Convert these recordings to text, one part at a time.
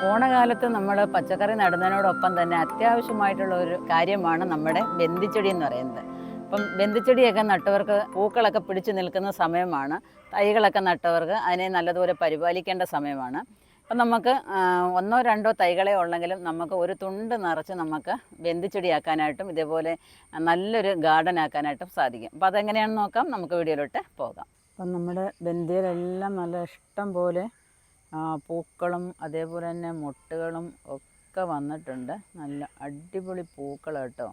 ഓണകാലത്ത് നമ്മൾ പച്ചക്കറി നടുന്നതിനോടൊപ്പം തന്നെ അത്യാവശ്യമായിട്ടുള്ള ഒരു കാര്യമാണ് നമ്മുടെ ബന്ധിച്ചെടി എന്ന് പറയുന്നത്. അപ്പം ബന്ധിച്ചെടിയൊക്കെ നട്ടവർക്ക് പൂക്കളൊക്കെ പിടിച്ചു നിൽക്കുന്ന സമയമാണ്. തൈകളൊക്കെ നട്ടവർക്ക് അതിനെ നല്ലതുപോലെ പരിപാലിക്കേണ്ട സമയമാണ്. അപ്പം നമുക്ക് ഒന്നോ രണ്ടോ തൈകളെ ഉള്ളെങ്കിലും നമുക്ക് ഒരു തുണ്ട് നിറച്ച് നമുക്ക് ബന്ധിച്ചെടിയാക്കാനായിട്ടും ഇതേപോലെ നല്ലൊരു ഗാർഡൻ ആക്കാനായിട്ടും സാധിക്കും. അപ്പോൾ അതെങ്ങനെയാണെന്ന് നോക്കാം. നമുക്ക് വീഡിയോയിലോട്ട് പോകാം. അപ്പം നമ്മുടെ ബന്ധിയിലെല്ലാം നല്ല ഇഷ്ടം പോലെ പൂക്കളും അതേപോലെ തന്നെ മൊട്ടുകളും ഒക്കെ വന്നിട്ടുണ്ട്. നല്ല അടിപൊളി പൂക്കൾ കേട്ടോ.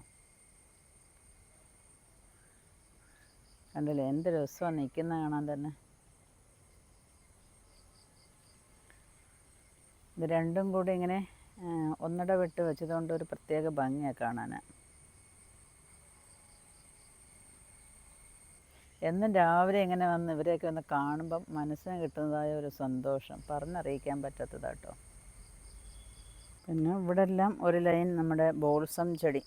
കണ്ടില്ലേ എന്ത് രസമാണ് നിൽക്കുന്ന കാണാൻ തന്നെ. ഇത് രണ്ടും കൂടി ഇങ്ങനെ ഒന്നിട വിട്ട് വെച്ചതുകൊണ്ട് ഒരു പ്രത്യേക ഭംഗിയാണ് കാണാൻ. എന്നും രാവിലെ ഇങ്ങനെ വന്ന് ഇവരെയൊക്കെ ഒന്ന് കാണുമ്പം മനസ്സിന് കിട്ടുന്നതായ ഒരു സന്തോഷം പറഞ്ഞറിയിക്കാൻ പറ്റാത്തതാട്ടോ. പിന്നെ ഇവിടെ എല്ലാം ഒരു ലൈൻ നമ്മുടെ ബോൾസം ചെടി,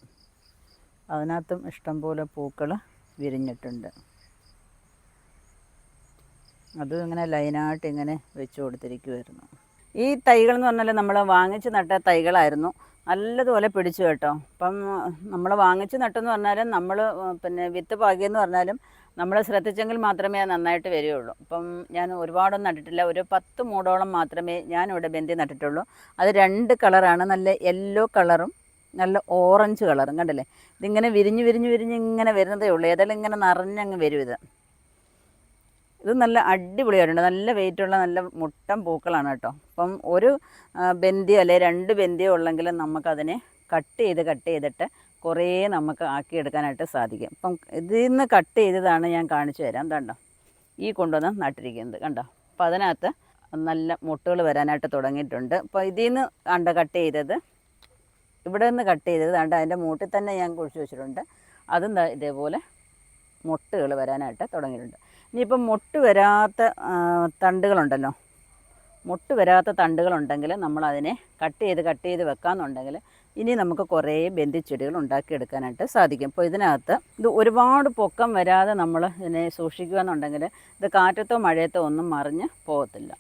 അതിനകത്തും ഇഷ്ടംപോലെ പൂക്കൾ വിരിഞ്ഞിട്ടുണ്ട്. അതും ഇങ്ങനെ ലൈനായിട്ട് ഇങ്ങനെ വെച്ച് കൊടുത്തിരിക്കുമായിരുന്നു. ഈ തൈകൾ എന്ന് പറഞ്ഞാൽ നമ്മൾ വാങ്ങിച്ച് നട്ട തൈകളായിരുന്നു. നല്ലതുപോലെ പിടിച്ചു കേട്ടോ. അപ്പം നമ്മൾ വാങ്ങിച്ച് നട്ടെന്ന് പറഞ്ഞാലും നമ്മൾ പിന്നെ വിത്ത് പാകിയെന്ന് പറഞ്ഞാലും നമ്മൾ ശ്രദ്ധിച്ചെങ്കിൽ മാത്രമേ അത് നന്നായിട്ട് വരികയുള്ളൂ. അപ്പം ഞാൻ ഒരുപാടൊന്നും നട്ടിട്ടില്ല. ഒരു 10 മൂടോളം മാത്രമേ ഞാനിവിടെ ബന്ദി നട്ടിട്ടുള്ളൂ. അത് 2 കളറാണ്, നല്ല യെല്ലോ കളറും നല്ല ഓറഞ്ച് കളറും. കണ്ടില്ലേ, ഇതിങ്ങനെ വിരിഞ്ഞ് വിരിഞ്ഞ് വിരിഞ്ഞ് ഇങ്ങനെ വരുന്നതേ ഉള്ളൂ. ഏതായാലും ഇങ്ങനെ നിറഞ്ഞങ്ങ് വരും ഇത് നല്ല അടിപൊളിയായിട്ടുണ്ട്. നല്ല വെയിറ്റുള്ള നല്ല മുട്ടൻ പൂക്കളാണ് കേട്ടോ. അപ്പം ഒരു ബന്ദിയോ അല്ലെ 2 ബന്ദിയോ ഉള്ളെങ്കിലും നമുക്കതിനെ കട്ട് ചെയ്തിട്ട് കുറേ നമുക്ക് ആക്കിയെടുക്കാനായിട്ട് സാധിക്കും. അപ്പം ഇതിൽ നിന്ന് കട്ട് ചെയ്തതാണ് ഞാൻ കാണിച്ചു തരാം. കണ്ടോ, ഈ കൊണ്ടുവന്ന് നട്ടിരിക്കുന്നത് കണ്ടോ. അപ്പോൾ അതിനകത്ത് നല്ല മുട്ടുകൾ വരാനായിട്ട് തുടങ്ങിയിട്ടുണ്ട്. അപ്പോൾ ഇതിൽ നിന്ന് കട്ട് ചെയ്തത്, ഇവിടെ നിന്ന് കട്ട് ചെയ്തത് അതിൻ്റെ മൂട്ടിൽ തന്നെ ഞാൻ കുഴിച്ച് വെച്ചിട്ടുണ്ട്. അതും ഇതേപോലെ മുട്ടുകൾ വരാനായിട്ട് തുടങ്ങിയിട്ടുണ്ട്. ഇനിയിപ്പം മുട്ട് വരാത്ത തണ്ടുകളുണ്ടല്ലോ, മുട്ട് വരാത്ത തണ്ടുകളുണ്ടെങ്കിൽ നമ്മളതിനെ കട്ട് ചെയ്ത് വെക്കാമെന്നുണ്ടെങ്കിൽ ഇനി നമുക്ക് കുറേ ബന്ധിച്ചെടികൾ ഉണ്ടാക്കിയെടുക്കാനായിട്ട് സാധിക്കും. അപ്പോൾ ഇതിനകത്ത് ഇത് ഒരുപാട് പൊക്കം വരാതെ നമ്മൾ ഇതിനെ സൂക്ഷിക്കുക എന്നുണ്ടെങ്കിൽ ഇത് കാറ്റത്തോ മഴയത്തോ ഒന്നും മറിഞ്ഞ് പോകത്തില്ല.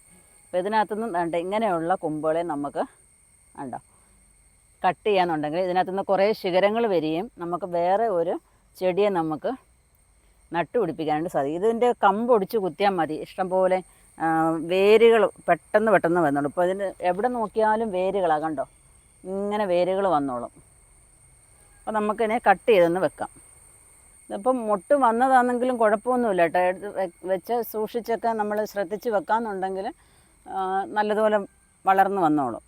അപ്പോൾ ഇതിനകത്തുനിന്ന് ഇങ്ങനെയുള്ള കൊമ്പുകളെ നമുക്ക് കട്ട് ചെയ്യാന്നുണ്ടെങ്കിൽ ഇതിനകത്തുനിന്ന് കുറേ ശിഖരങ്ങൾ വരികയും നമുക്ക് വേറെ ഒരു ചെടിയെ നമുക്ക് നട്ടുപിടിപ്പിക്കാനായിട്ട് സാധിക്കും. ഇതിൻ്റെ കമ്പൊടിച്ച് കുത്തിയാൽ മതി, ഇഷ്ടംപോലെ വേരുകൾ പെട്ടെന്ന് വന്നോളും. ഇപ്പോൾ ഇതിന് എവിടെ നോക്കിയാലും വേരുകളാണ് കണ്ടോ, ഇങ്ങനെ വേരുകൾ വന്നോളും. അപ്പോൾ നമുക്കിതിനെ കട്ട് ചെയ്തൊന്ന് വെക്കാം. ഇതിപ്പം മുട്ട് വന്നതാണെങ്കിലും കുഴപ്പമൊന്നുമില്ല കേട്ടോ. വെച്ച് സൂക്ഷിച്ചൊക്കെ നമ്മൾ ശ്രദ്ധിച്ച് വെക്കാമെന്നുണ്ടെങ്കിൽ നല്ലതുപോലെ വളർന്നു വന്നോളും.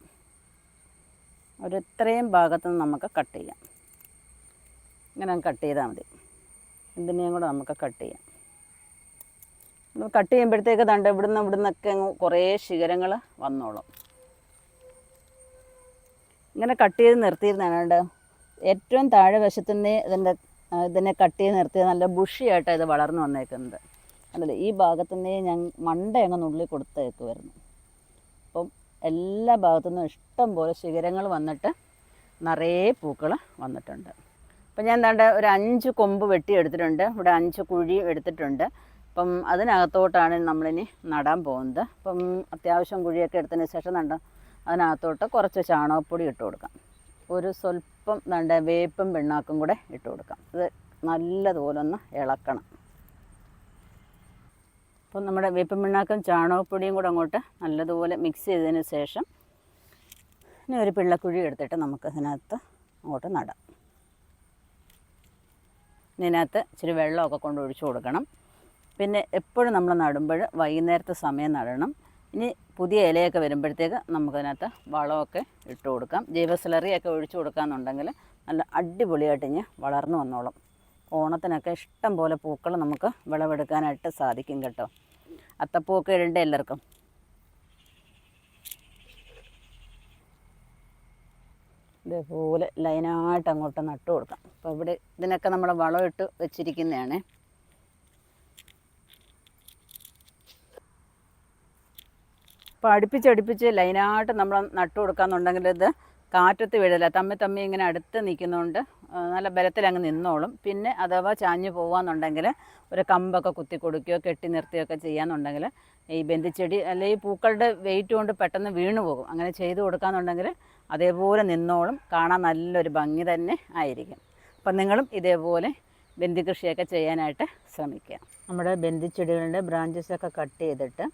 ഒരു ഇത്രയും ഭാഗത്തുനിന്ന് നമുക്ക് കട്ട് ചെയ്യാം. ഇങ്ങനെ കട്ട് ചെയ്താൽ മതി. ഇതിനെയും കൂടെ നമുക്ക് കട്ട് ചെയ്യാം. കട്ട് ചെയ്യുമ്പോഴത്തേക്ക് ഇവിടുന്നൊക്കെ കുറേ ശിഖരങ്ങൾ വന്നോളും. ഇങ്ങനെ കട്ട് ചെയ്ത് നിർത്തിയിരുന്നാണ് ഏറ്റവും താഴെ വശത്തുനിന്ന് ഇതിനെ കട്ട് ചെയ്ത് നിർത്തിയത് നല്ല ബുഷിയായിട്ടാണ് ഇത് വളർന്നു വന്നേക്കുന്നത്. അതല്ലേ, ഈ ഭാഗത്തുനിന്നേ ഞാൻ മണ്ട അങ്ങ് നുള്ളി കൊടുത്തേക്കുമായിരുന്നു. അപ്പം എല്ലാ ഭാഗത്തുനിന്നും ഇഷ്ടം പോലെ ശിഖരങ്ങൾ വന്നിട്ട് നിറയെ പൂക്കൾ വന്നിട്ടുണ്ട്. അപ്പം ഞാൻ ഒരു 5 കൊമ്പ് വെട്ടിയെടുത്തിട്ടുണ്ട്. ഇവിടെ 5 കുഴി എടുത്തിട്ടുണ്ട്. അപ്പം അതിനകത്തോട്ടാണ് നമ്മളിനി നടാൻ പോകുന്നത്. അപ്പം അത്യാവശ്യം കുഴിയൊക്കെ എടുത്തതിന് ശേഷം അതിനകത്തോട്ട് കുറച്ച് ചാണകപ്പൊടി ഇട്ട് കൊടുക്കാം. ഒരു സ്വല്പം വേപ്പും പിണ്ണാക്കും കൂടെ ഇട്ട് കൊടുക്കാം. ഇത് നല്ലതുപോലെ ഒന്ന് ഇളക്കണം. അപ്പം നമ്മുടെ വേപ്പും പിണ്ണാക്കും ചാണകപ്പൊടിയും കൂടെ അങ്ങോട്ട് നല്ലതുപോലെ മിക്സ് ചെയ്തതിന് ശേഷം ഇനി ഒരു പിള്ളക്കുഴി എടുത്തിട്ട് നമുക്ക് അതിനകത്ത് അങ്ങോട്ട് നടാം. ഇതിനകത്ത് ഇച്ചിരി വെള്ളമൊക്കെ കൊണ്ട് ഒഴിച്ചു കൊടുക്കണം. പിന്നെ എപ്പോഴും നമ്മൾ നടുമ്പോൾ വൈകുന്നേരത്തെ സമയം നടണം. ഇനി പുതിയ ഇലയൊക്കെ വരുമ്പോഴത്തേക്ക് നമുക്കതിനകത്ത് വളമൊക്കെ ഇട്ട് കൊടുക്കാം. ജൈവസ്ലറിയൊക്കെ ഒഴിച്ചു കൊടുക്കാമെന്നുണ്ടെങ്കിൽ നല്ല അടിപൊളിയായിട്ട് ഇനി വളർന്നു വന്നോളും. ഓണത്തിനൊക്കെ ഇഷ്ടം പോലെ പൂക്കൾ നമുക്ക് വിളവെടുക്കാനായിട്ട് സാധിക്കും കേട്ടോ. അത്തപ്പൂവൊക്കെ ഇടണ്ടേ എല്ലാവർക്കും. ഇതേപോലെ ലൈനായിട്ട് അങ്ങോട്ട് നട്ടു കൊടുക്കാം. അപ്പോൾ ഇവിടെ ഇതിനൊക്കെ നമ്മൾ വളമിട്ട് വെച്ചിരിക്കുന്നതാണ്. അപ്പോൾ അടുപ്പിച്ച് ലൈനായിട്ട് നമ്മൾ നട്ടു കൊടുക്കാമെന്നുണ്ടെങ്കിൽ ഇത് കാറ്റത്ത് വീഴില്ല, തമ്മി ഇങ്ങനെ അടുത്ത് നിൽക്കുന്നതുകൊണ്ട് നല്ല ബലത്തിലങ്ങ് നിന്നോളും. പിന്നെ അഥവാ ചാഞ്ഞു പോകാമെന്നുണ്ടെങ്കിൽ ഒരു കമ്പൊക്കെ കുത്തി കൊടുക്കുകയോ കെട്ടി നിർത്തുകയൊക്കെ ചെയ്യാമെന്നുണ്ടെങ്കിൽ ഈ ബന്ധിച്ചെടി അല്ലെങ്കിൽ ഈ പൂക്കളുടെ വെയിറ്റ് കൊണ്ട് പെട്ടെന്ന് വീണു പോകും. അങ്ങനെ ചെയ്ത് കൊടുക്കാമെന്നുണ്ടെങ്കിൽ അതേപോലെ നിന്നോളും, കാണാൻ നല്ലൊരു ഭംഗി തന്നെ ആയിരിക്കും. അപ്പം നിങ്ങളും ഇതേപോലെ ബന്ദി കൃഷിയൊക്കെ ചെയ്യാനായിട്ട് ശ്രമിക്കുക. നമ്മുടെ ബന്ധിച്ചെടികളുടെ ബ്രാഞ്ചസൊക്കെ കട്ട് ചെയ്തിട്ട്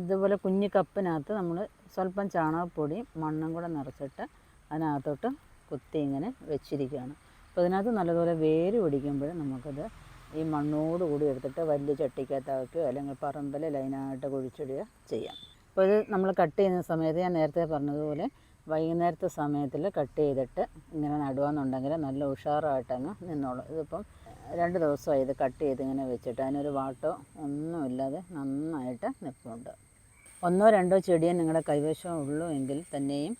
ഇതുപോലെ കുഞ്ഞു കപ്പിനകത്ത് നമ്മൾ സ്വല്പം ചാണകപ്പൊടിയും മണ്ണും കൂടെ നിറച്ചിട്ട് അതിനകത്തോട്ട് കുത്തി ഇങ്ങനെ വെച്ചിരിക്കുകയാണ്. അപ്പോൾ ഇതിനകത്ത് നല്ലതുപോലെ വേര് പിടിക്കുമ്പോൾ നമുക്കത് ഈ മണ്ണോട് കൂടി എടുത്തിട്ട് വലിയ ചട്ടിക്കകത്താക്കുകയോ അല്ലെങ്കിൽ പറമ്പിൽ ലൈനായിട്ട് കുഴിച്ചിടുകയോ ചെയ്യാം. അപ്പോൾ ഇത് നമ്മൾ കട്ട് ചെയ്യുന്ന സമയത്ത് ഞാൻ നേരത്തെ പറഞ്ഞതുപോലെ വൈകുന്നേരത്തെ സമയത്തിൽ കട്ട് ചെയ്തിട്ട് ഇങ്ങനെ നടുകയെന്നുണ്ടെങ്കിൽ നല്ല ഉഷാറായിട്ടങ്ങ് നിന്നോളും. ഇതിപ്പം 2 ദിവസമായി ഇത് കട്ട് ചെയ്ത് ഇങ്ങനെ വെച്ചിട്ട് അതിനൊരു വാട്ടോ ഒന്നുമില്ലാതെ നന്നായിട്ട് നിൽപ്പുണ്ട്. 1-2 ചെടിയെ നിങ്ങളുടെ കൈവശം ഉള്ളൂ എങ്കിൽ തന്നെയും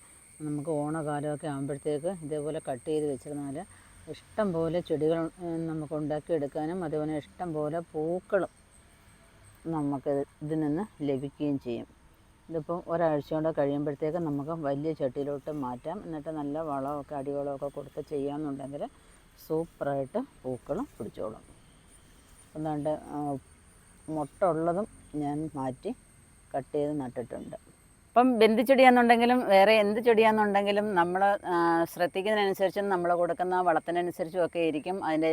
നമുക്ക് ഓണക്കാലമൊക്കെ ആകുമ്പോഴത്തേക്ക് ഇതേപോലെ കട്ട് ചെയ്ത് വെച്ചിരുന്നാൽ ഇഷ്ടം പോലെ ചെടികൾ നമുക്ക് ഉണ്ടാക്കിയെടുക്കാനും അതുപോലെ ഇഷ്ടം പോലെ പൂക്കളും നമുക്ക് ഇതിൽ നിന്ന് ലഭിക്കുകയും ചെയ്യും. ഇതിപ്പോൾ ഒരാഴ്ച കൊണ്ട് കഴിയുമ്പോഴത്തേക്ക് നമുക്ക് വലിയ ചട്ടിയിലോട്ട് മാറ്റാം. എന്നിട്ട് നല്ല വളമൊക്കെ അടിവളമൊക്കെ കൊടുത്ത് ചെയ്യാമെന്നുണ്ടെങ്കിൽ സൂപ്പറായിട്ട് പൂക്കളും പിടിച്ചോളും. എന്നാണ്ട് മുട്ട ഉള്ളതും ഞാൻ മാറ്റി കട്ട് ചെയ്ത് നട്ടിട്ടുണ്ട്. അപ്പം ബന്ധിച്ചെടിയാണെന്നുണ്ടെങ്കിലും വേറെ എന്ത് ചെടിയാണെന്നുണ്ടെങ്കിലും നമ്മൾ ശ്രദ്ധിക്കുന്നതിനനുസരിച്ചും നമ്മൾ കൊടുക്കുന്ന വളത്തിനനുസരിച്ചും ഒക്കെ ഇരിക്കും അതിൻ്റെ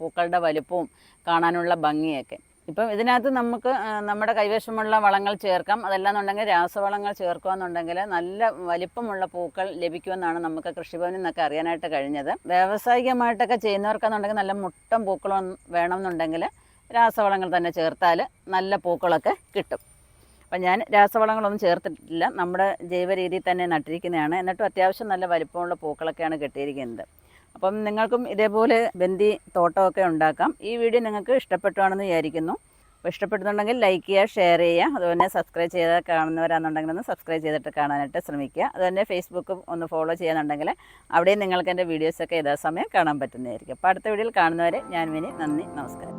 പൂക്കളുടെ വലുപ്പവും കാണാനുള്ള ഭംഗിയൊക്കെ. ഇപ്പം ഇതിനകത്ത് നമുക്ക് നമ്മുടെ കൈവശമുള്ള വളങ്ങൾ ചേർക്കാം. അതല്ലാന്നുണ്ടെങ്കിൽ രാസവളങ്ങൾ ചേർക്കുകയെന്നുണ്ടെങ്കിൽ നല്ല വലിപ്പമുള്ള പൂക്കൾ ലഭിക്കുമെന്നാണ് നമുക്ക് കൃഷിഭവനിൽ നിന്നൊക്കെ അറിയാനായിട്ട് കഴിഞ്ഞത്. വ്യാവസായികമായിട്ടൊക്കെ ചെയ്യുന്നവർക്കെന്നുണ്ടെങ്കിൽ നല്ല മുട്ടം പൂക്കളും വേണമെന്നുണ്ടെങ്കിൽ രാസവളങ്ങൾ തന്നെ ചേർത്താൽ നല്ല പൂക്കളൊക്കെ കിട്ടും. അപ്പം ഞാൻ രാസവളങ്ങളൊന്നും ചേർത്തിട്ടില്ല, നമ്മുടെ ജൈവ രീതിയിൽ തന്നെ നട്ടിരിക്കുന്നതാണ്. എന്നിട്ടും അത്യാവശ്യം നല്ല വലിപ്പമുള്ള പൂക്കളൊക്കെയാണ് കിട്ടിയിരിക്കുന്നത്. അപ്പം നിങ്ങൾക്കും ഇതേപോലെ ബന്ദി തോട്ടമൊക്കെ ഉണ്ടാക്കാം. ഈ വീഡിയോ നിങ്ങൾക്ക് ഇഷ്ടപ്പെട്ടുവാണെന്ന് വിചാരിക്കുന്നു. അപ്പോൾ ഇഷ്ടപ്പെടുന്നുണ്ടെങ്കിൽ ലൈക്ക് ചെയ്യുക, ഷെയർ ചെയ്യുക. അതുപോലെ സബ്സ്ക്രൈബ് ചെയ്ത് കാണുന്നവരാണെന്നുണ്ടെങ്കിൽ ഒന്ന് സബ്സ്ക്രൈബ് ചെയ്തിട്ട് കാണാനായിട്ട് ശ്രമിക്കുക. അതുപോലെ ഫേസ്ബുക്ക് ഒന്ന് ഫോളോ ചെയ്യാന്നുണ്ടെങ്കിൽ അവിടെയും നിങ്ങൾക്ക് എൻ്റെ വീഡിയോസൊക്കെ യഥാസമയം കാണാൻ പറ്റുന്നതായിരിക്കും. അപ്പോൾ അടുത്ത വീഡിയോയിൽ കാണുന്നവരെ ഞാൻ വിനി, നന്ദി, നമസ്കാരം.